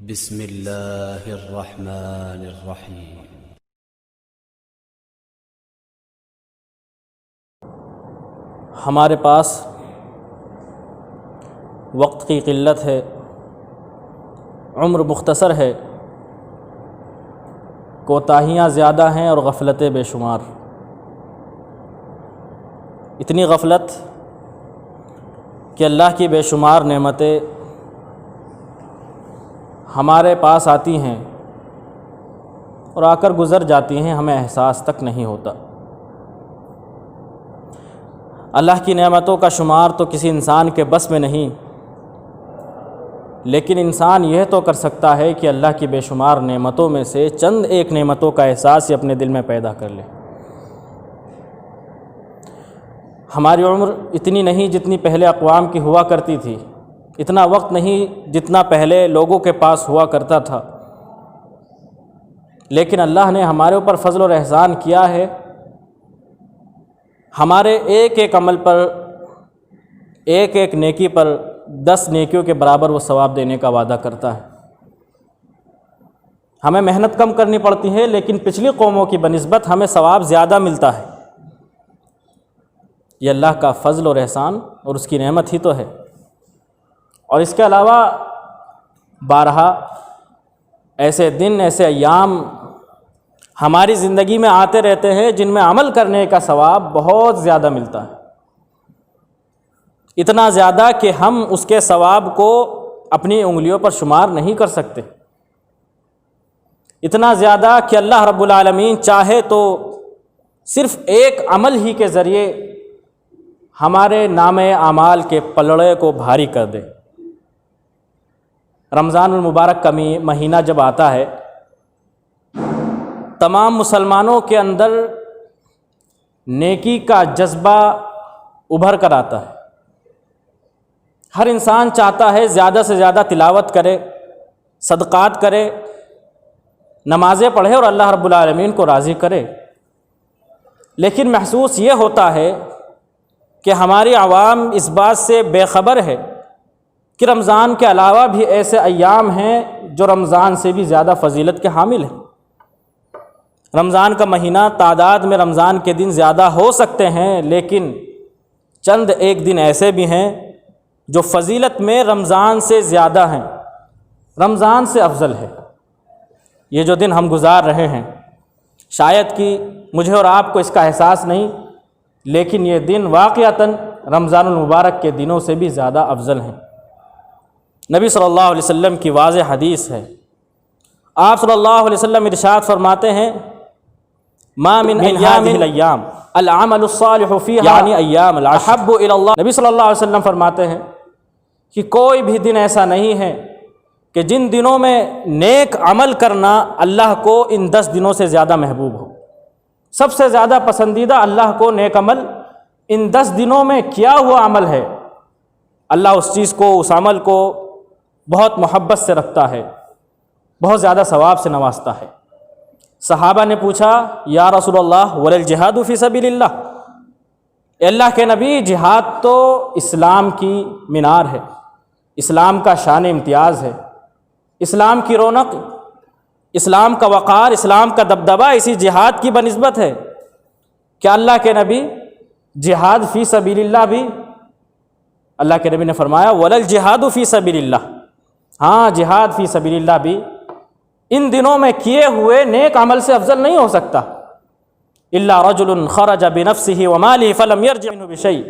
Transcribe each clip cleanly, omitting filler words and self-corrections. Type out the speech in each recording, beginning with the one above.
بسم اللہ الرحمن الرحیم۔ ہمارے پاس وقت کی قلت ہے، عمر مختصر ہے، کوتاہیاں زیادہ ہیں اور غفلتیں بے شمار۔ اتنی غفلت کہ اللہ کی بے شمار نعمتیں ہمارے پاس آتی ہیں اور آ کر گزر جاتی ہیں، ہمیں احساس تک نہیں ہوتا۔ اللہ کی نعمتوں کا شمار تو کسی انسان کے بس میں نہیں، لیکن انسان یہ تو کر سکتا ہے کہ اللہ کی بے شمار نعمتوں میں سے چند ایک نعمتوں کا احساس ہی اپنے دل میں پیدا کر لے۔ ہماری عمر اتنی نہیں جتنی پہلے اقوام کی ہوا کرتی تھی، اتنا وقت نہیں جتنا پہلے لوگوں کے پاس ہوا کرتا تھا، لیکن اللہ نے ہمارے اوپر فضل اور احسان کیا ہے۔ ہمارے ایک ایک عمل پر، ایک ایک نیکی پر 10 نیکیوں کے برابر وہ ثواب دینے کا وعدہ کرتا ہے۔ ہمیں محنت کم کرنی پڑتی ہے، لیکن پچھلی قوموں کی بنسبت ہمیں ثواب زیادہ ملتا ہے۔ یہ اللہ کا فضل اور احسان اور اس کی نعمت ہی تو ہے۔ اور اس کے علاوہ بارہا ایسے دن، ایسے ایام ہماری زندگی میں آتے رہتے ہیں جن میں عمل کرنے کا ثواب بہت زیادہ ملتا ہے، اتنا زیادہ کہ ہم اس کے ثواب کو اپنی انگلیوں پر شمار نہیں کر سکتے، اتنا زیادہ کہ اللہ رب العالمین چاہے تو صرف ایک عمل ہی کے ذریعے ہمارے نامہ اعمال کے پلڑے کو بھاری کر دے۔ رمضان المبارک کا مہینہ جب آتا ہے، تمام مسلمانوں کے اندر نیکی کا جذبہ ابھر کر آتا ہے۔ ہر انسان چاہتا ہے زیادہ سے زیادہ تلاوت کرے، صدقات کرے، نمازیں پڑھے اور اللہ رب العالمین کو راضی کرے، لیکن محسوس یہ ہوتا ہے کہ ہماری عوام اس بات سے بے خبر ہے کہ رمضان کے علاوہ بھی ایسے ایام ہیں جو رمضان سے بھی زیادہ فضیلت کے حامل ہیں۔ رمضان کا مہینہ، تعداد میں رمضان کے دن زیادہ ہو سکتے ہیں، لیکن چند ایک دن ایسے بھی ہیں جو فضیلت میں رمضان سے زیادہ ہیں، رمضان سے افضل ہے۔ یہ جو دن ہم گزار رہے ہیں، شاید کہ مجھے اور آپ کو اس کا احساس نہیں، لیکن یہ دن واقعتاً رمضان المبارک کے دنوں سے بھی زیادہ افضل ہیں۔ نبی صلی اللہ علیہ وسلم کی واضح حدیث ہے، آپ صلی اللہ علیہ وسلم ارشاد فرماتے ہیں، ما من هذه الايام العمل الصالح فيها یعنی ایام العشر احب الى اللہ۔ نبی صلی اللہ علیہ وسلم فرماتے ہیں کہ کوئی بھی دن ایسا نہیں ہے کہ جن دنوں میں نیک عمل کرنا اللہ کو ان 10 دنوں سے زیادہ محبوب ہو۔ سب سے زیادہ پسندیدہ اللہ کو نیک عمل ان 10 دنوں میں کیا ہوا عمل ہے۔ اللہ اس چیز کو، اس عمل کو بہت محبت سے رکھتا ہے، بہت زیادہ ثواب سے نوازتا ہے۔ صحابہ نے پوچھا، یا رسول اللہ وللجہاد فی سبیل اللہ، اے اللہ کے نبی، جہاد تو اسلام کی مینار ہے، اسلام کا شان امتیاز ہے، اسلام کی رونق، اسلام کا وقار، اسلام کا دبدبہ اسی جہاد کی بنسبت ہے۔ کیا اللہ کے نبی جہاد فی سبیل اللہ بھی؟ اللہ کے نبی نے فرمایا، وللجہاد فی سبیل اللہ، ہاں جہاد فی سبیل اللہ بھی ان دنوں میں کیے ہوئے نیک عمل سے افضل نہیں ہو سکتا۔ الا رجل خرج بنفسه وماله فلم يرجع منه بشيء،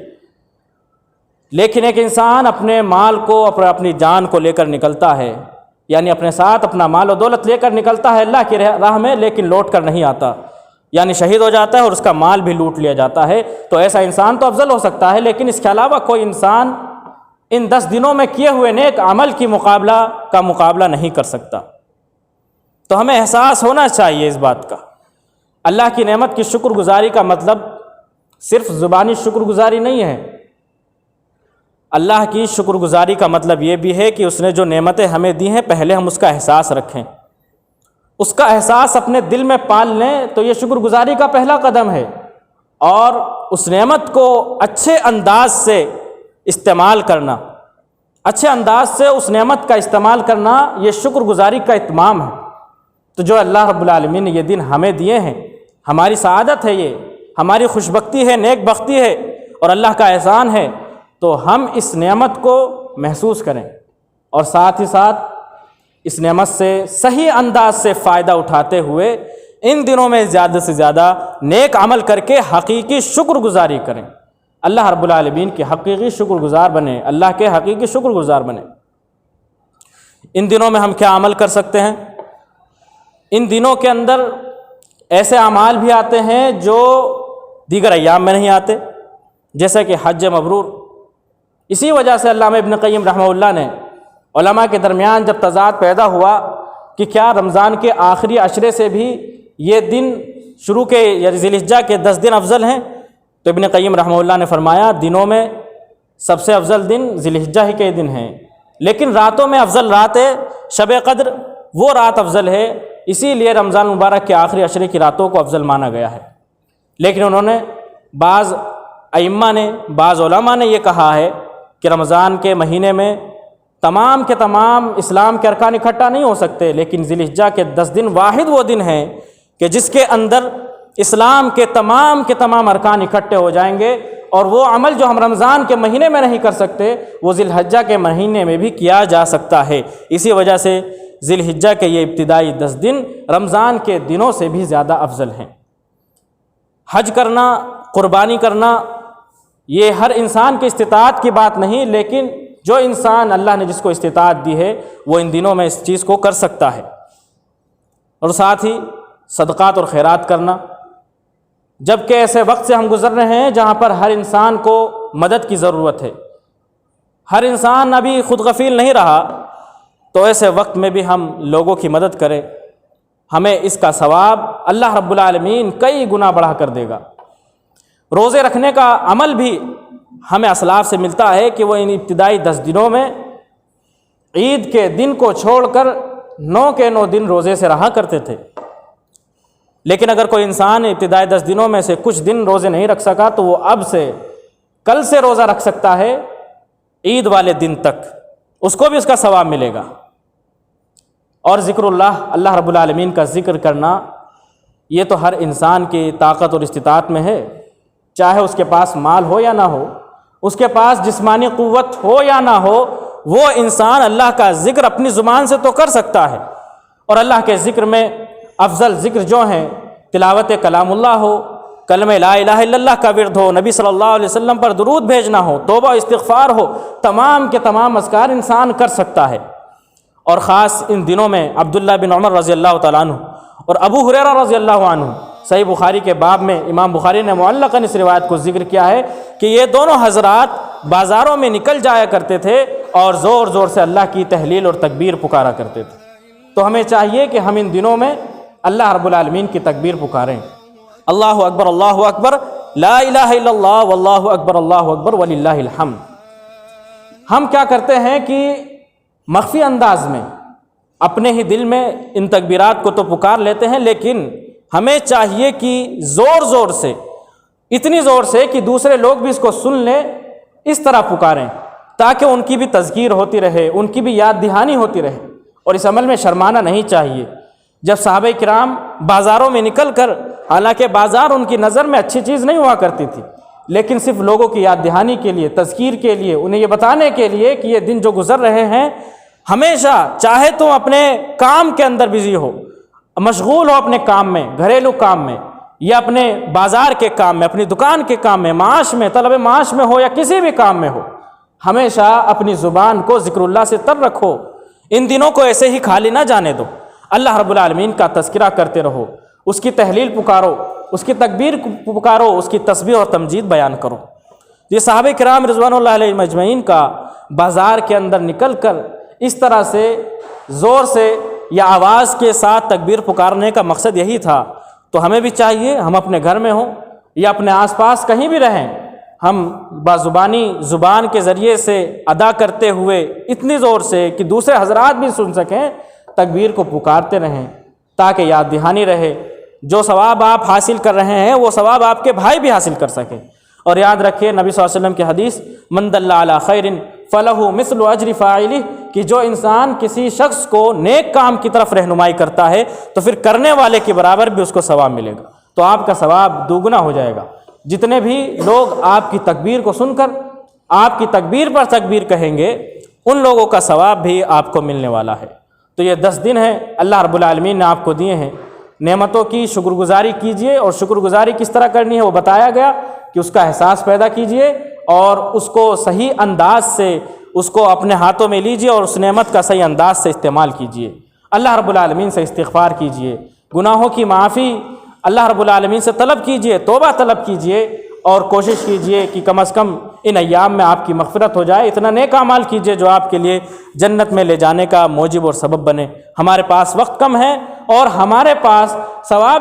لیکن ایک انسان اپنے مال کو، اپنی جان کو لے کر نکلتا ہے، یعنی اپنے ساتھ اپنا مال و دولت لے کر نکلتا ہے اللہ کی راہ میں، لیکن لوٹ کر نہیں آتا، یعنی شہید ہو جاتا ہے اور اس کا مال بھی لوٹ لیا جاتا ہے، تو ایسا انسان تو افضل ہو سکتا ہے، لیکن اس کے علاوہ کوئی انسان ان 10 دنوں میں کیے ہوئے نیک عمل کی مقابلہ نہیں کر سکتا۔ تو ہمیں احساس ہونا چاہیے اس بات کا۔ اللہ کی نعمت کی شکر گزاری کا مطلب صرف زبانی شکر گزاری نہیں ہے۔ اللہ کی شکر گزاری کا مطلب یہ بھی ہے کہ اس نے جو نعمتیں ہمیں دی ہیں، پہلے ہم اس کا احساس رکھیں، اس کا احساس اپنے دل میں پال لیں، تو یہ شکر گزاری کا پہلا قدم ہے۔ اور اس نعمت کو اچھے انداز سے استعمال کرنا، اچھے انداز سے اس نعمت کا استعمال کرنا یہ شکر گزاری کا اتمام ہے۔ تو جو اللہ رب العالمین نے یہ دن ہمیں دیے ہیں، ہماری سعادت ہے، یہ ہماری خوش بختی ہے، نیک بختی ہے اور اللہ کا احسان ہے، تو ہم اس نعمت کو محسوس کریں اور ساتھ ہی ساتھ اس نعمت سے صحیح انداز سے فائدہ اٹھاتے ہوئے ان دنوں میں زیادہ سے زیادہ نیک عمل کر کے حقیقی شکر گزاری کریں، اللہ رب العالمین کے حقیقی شکر گزار بنیں، اللہ کے حقیقی شکر گزار بنیں۔ ان دنوں میں ہم کیا عمل کر سکتے ہیں؟ ان دنوں کے اندر ایسے اعمال بھی آتے ہیں جو دیگر ایام میں نہیں آتے، جیسے کہ حج مبرور۔ اسی وجہ سے علامہ ابن قیم رحمہ اللہ نے علماء کے درمیان جب تضاد پیدا ہوا کہ کیا رمضان کے آخری عشرے سے بھی یہ دن شروع کے یا ذی الحجہ کے 10 دن افضل ہیں، تو ابن قیم رحمہ اللہ نے فرمایا دنوں میں سب سے افضل دن ذی الحجہ ہی کے دن ہیں، لیکن راتوں میں افضل رات ہے شب قدر، وہ رات افضل ہے، اسی لیے رمضان مبارک کے آخری عشرے کی راتوں کو افضل مانا گیا ہے۔ لیکن انہوں نے بعض ائمہ نے، بعض علماء نے یہ کہا ہے کہ رمضان کے مہینے میں تمام کے تمام اسلام کے ارکان اکٹھا نہیں ہو سکتے، لیکن ذی الحجہ کے 10 دن واحد وہ دن ہیں کہ جس کے اندر اسلام کے تمام ارکان اکٹھے ہو جائیں گے، اور وہ عمل جو ہم رمضان کے مہینے میں نہیں کر سکتے وہ ذی الحجہ کے مہینے میں بھی کیا جا سکتا ہے۔ اسی وجہ سے ذی الحجہ کے یہ ابتدائی 10 دن رمضان کے دنوں سے بھی زیادہ افضل ہیں۔ حج کرنا، قربانی کرنا، یہ ہر انسان کی استطاعت کی بات نہیں، لیکن جو انسان اللہ نے جس کو استطاعت دی ہے وہ ان دنوں میں اس چیز کو کر سکتا ہے۔ اور ساتھ ہی صدقات اور خیرات کرنا، جبکہ ایسے وقت سے ہم گزر رہے ہیں جہاں پر ہر انسان کو مدد کی ضرورت ہے، ہر انسان ابھی خود غفیل نہیں رہا، تو ایسے وقت میں بھی ہم لوگوں کی مدد کریں، ہمیں اس کا ثواب اللہ رب العالمین کئی گنا بڑھا کر دے گا۔ روزے رکھنے کا عمل بھی ہمیں اسلاف سے ملتا ہے کہ وہ ان ابتدائی 10 دنوں میں عید کے دن کو چھوڑ کر 9 کے 9 دن روزے سے رہا کرتے تھے۔ لیکن اگر کوئی انسان ابتدائی 10 دنوں میں سے کچھ دن روزے نہیں رکھ سکا تو وہ اب سے، کل سے روزہ رکھ سکتا ہے عید والے دن تک، اس کو بھی اس کا ثواب ملے گا۔ اور ذکر اللہ رب العالمین کا ذکر کرنا، یہ تو ہر انسان کی طاقت اور استطاعت میں ہے، چاہے اس کے پاس مال ہو یا نہ ہو، اس کے پاس جسمانی قوت ہو یا نہ ہو، وہ انسان اللہ کا ذکر اپنی زبان سے تو کر سکتا ہے۔ اور اللہ کے ذکر میں افضل ذکر جو ہیں، تلاوت کلام اللہ ہو، کلمہ لا الہ الا اللہ کا ورد ہو، نبی صلی اللہ علیہ وسلم پر درود بھیجنا ہو، توبہ استغفار ہو، تمام کے تمام اذکار انسان کر سکتا ہے۔ اور خاص ان دنوں میں عبداللہ بن عمر رضی اللہ تعالیٰ عنہ اور ابو ہریرہ رضی اللہ عنہ، صحیح بخاری کے باب میں امام بخاری نے معلقاً اس روایت کو ذکر کیا ہے کہ یہ دونوں حضرات بازاروں میں نکل جایا کرتے تھے اور زور زور سے اللہ کی تحلیل اور تکبیر پکارا کرتے تھے۔ تو ہمیں چاہیے کہ ہم ان دنوں میں اللہ رب العالمین کی تکبیر پکاریں، اللہ اکبر لا الہ الا اللہ واللہ اکبر وللہ الحمد۔ ہم کیا کرتے ہیں کہ مخفی انداز میں اپنے ہی دل میں ان تکبیرات کو تو پکار لیتے ہیں، لیکن ہمیں چاہیے کہ زور زور سے، اتنی زور سے کہ دوسرے لوگ بھی اس کو سن لیں، اس طرح پکاریں تاکہ ان کی بھی تذکیر ہوتی رہے، ان کی بھی یاد دہانی ہوتی رہے۔ اور اس عمل میں شرمانا نہیں چاہیے۔ جب صحابہ کرام بازاروں میں نکل کر، حالانکہ بازار ان کی نظر میں اچھی چیز نہیں ہوا کرتی تھی، لیکن صرف لوگوں کی یاد دہانی کے لیے، تذکیر کے لیے، انہیں یہ بتانے کے لیے کہ یہ دن جو گزر رہے ہیں، ہمیشہ چاہے تم اپنے کام کے اندر بزی ہو، مشغول ہو اپنے کام میں، گھریلو کام میں، یا اپنے بازار کے کام میں، اپنی دکان کے کام میں، معاش میں، طلب معاش میں ہو یا کسی بھی کام میں ہو، ہمیشہ اپنی زبان کو ذکر اللہ سے تر رکھو۔ ان دنوں کو ایسے ہی خالی نہ جانے دو، اللہ رب العالمین کا تذکرہ کرتے رہو، اس کی تحلیل پکارو، اس کی تکبیر پکارو، اس کی تسبیح اور تمجید بیان کرو۔ یہ صحابہ کرام رضوان اللہ علیہم اجمعین کا بازار کے اندر نکل کر اس طرح سے زور سے یا آواز کے ساتھ تکبیر پکارنے کا مقصد یہی تھا۔ تو ہمیں بھی چاہیے ہم اپنے گھر میں ہوں یا اپنے آس پاس کہیں بھی رہیں، ہم زبان کے ذریعے سے ادا کرتے ہوئے اتنی زور سے کہ دوسرے حضرات بھی سن سکیں، تکبیر کو پکارتے رہیں تاکہ یاد دہانی رہے۔ جو ثواب آپ حاصل کر رہے ہیں وہ ثواب آپ کے بھائی بھی حاصل کر سکیں۔ اور یاد رکھیے نبی صلی اللہ علیہ وسلم کی حدیث، من دل علی خیر فَلَهُ مِثْلُ أَجْرِ فَاعِلِهِ کہ جو انسان کسی شخص کو نیک کام کی طرف رہنمائی کرتا ہے تو پھر کرنے والے کے برابر بھی اس کو ثواب ملے گا، تو آپ کا ثواب دوگنا ہو جائے گا۔ جتنے بھی لوگ آپ کی تکبیر کو سن کر آپ کی تکبیر پر تکبیر کہیں گے ان لوگوں کا ثواب بھی آپ کو ملنے والا ہے۔ تو یہ 10 دن ہیں اللہ رب العالمین نے آپ کو دیے ہیں، نعمتوں کی شکر گزاری کیجئے، اور شکر گزاری کس طرح کرنی ہے وہ بتایا گیا کہ اس کا احساس پیدا کیجئے اور اس کو صحیح انداز سے اس کو اپنے ہاتھوں میں لیجئے اور اس نعمت کا صحیح انداز سے استعمال کیجئے۔ اللہ رب العالمین سے استغفار کیجئے، گناہوں کی معافی اللہ رب العالمین سے طلب کیجئے، توبہ طلب کیجئے، اور کوشش کیجئے کہ کم از کم ان ایام میں آپ کی مغفرت ہو جائے۔ اتنا نیک اعمال کیجئے جو آپ کے لیے جنت میں لے جانے کا موجب اور سبب بنے۔ ہمارے پاس وقت کم ہے اور ہمارے پاس ثواب